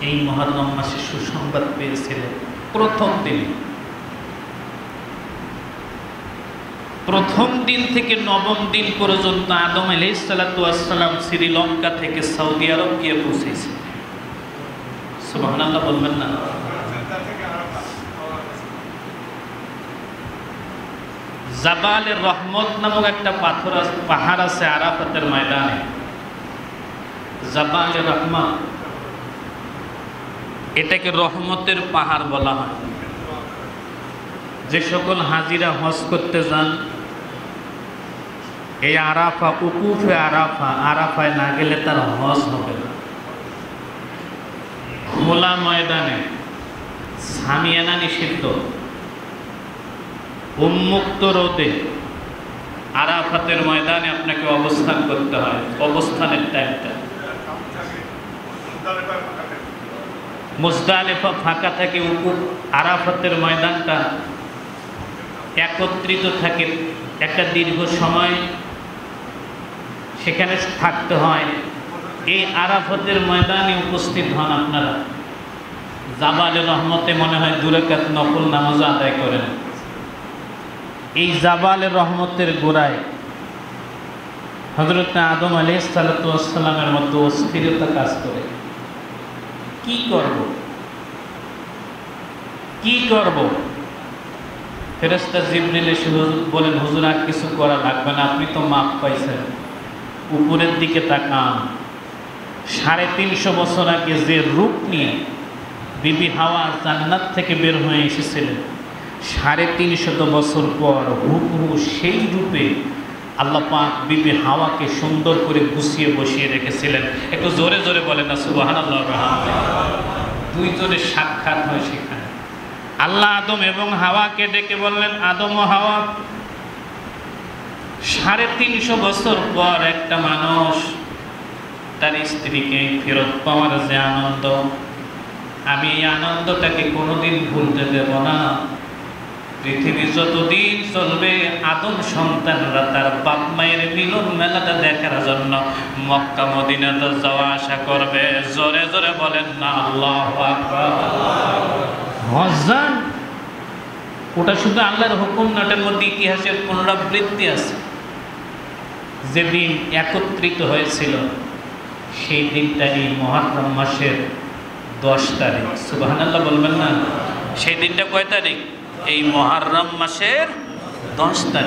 এই মুহররম মাসে সুসংবাদ পেয়েছিলেন প্রথম দিন থেকে নবম দিন পর্যন্ত আদম আলাইহিস সালাতু ওয়াস সালাম শ্রীলঙ্কা থেকে সৌদি আরব গিয়ে পৌঁছেছে। সুবহানাল্লাহ বলবেন না? জাবালের রহমত নামক একটা পাহাড় আছে আরাফাতের ময়দানে, জাবালের রহমত, এটাকে রহমতের পাহাড় বলা হয়। যে সকল হাজিরা হজ করতে যান, এই আরাফা, উকুফে আরাফা, আরাফায় না গেলে তার হজ হবে না। খোলা ময়দানে, সামিয়ানা নিষিদ্ধ, উন্মুক্ত রোদে আরাফাতের ময়দানে আপনাকে অবস্থান করতে হয়। অবস্থানের টাইমটা মুজদালিফা ফাঁকা থাকে, আরাফাতের ময়দানটা একত্রিত থাকে, একটা দীর্ঘ সময় সেখানে থাকতে হয়। এই আরাফাতের ময়দানে উপস্থিত হন আপনারা, জাবালে রহমতে মনে হয় 2 রাকাত নফল নামাজ আদায় করেন। এই জাবালে রহমতের গোড়ায় হযরত আদম আলাইহিস সালাতু ওয়াস সালামের মধ্যে অস্থিরতা কাজ করে। কি করব? ফেরেশতা জিবরিল এসে বলেন, হুজুর আর কিছু করা লাগবে না, আপনি তো মাপ পাইছেন। উপরের দিকে তাকান, 350 বছর আগে যে রূপ নিয়ে বিবি হাওয়া জান্নাত থেকে বের হয়ে এসেছিলেন, 350 বছর পর হুবহু সেই রূপে আল্লাহ পাক বিবি হাওয়াকে সুন্দর করে গুছিয়ে বসিয়ে রেখেছিলেন। একটু জোরে জোরে বলেন না সুবহানাল্লাহ। 2 জনের সাক্ষাৎ হয় সেখানে। আল্লাহ আদম এবং হাওয়াকে ডেকে বললেন, আদম ও হাওয়া, 350 বছর পর একটা মানুষ তার স্ত্রীকে ফেরত পাওয়ার যে আনন্দ, আমি এই আনন্দটাকে কোনোদিন ভুলতে দেব না। পৃথিবী যতদিন চলবে, আদম সন্তানরা তার বাপ মায়ের মিলন মেলাটা দেখার জন্য মক্কা মদিনাতে যাওয়া আসা করবে। জোরে জোরে বলেন না আল্লাহু আকবার। হজ্জান, ওটা শুধু আল্লাহর হুকুম না, ওটার মধ্যে ইতিহাসের পুনরাবৃত্তি আছে। যেদিন একত্রিত হয়েছিল সেই দিনটা এই মুহররম মাসের 10 তারিখ। সুবহানাল্লাহ বলবেন না? সেই দিনটা কয় তারিখ? এই মুহররম মাসের 10 তারিখ।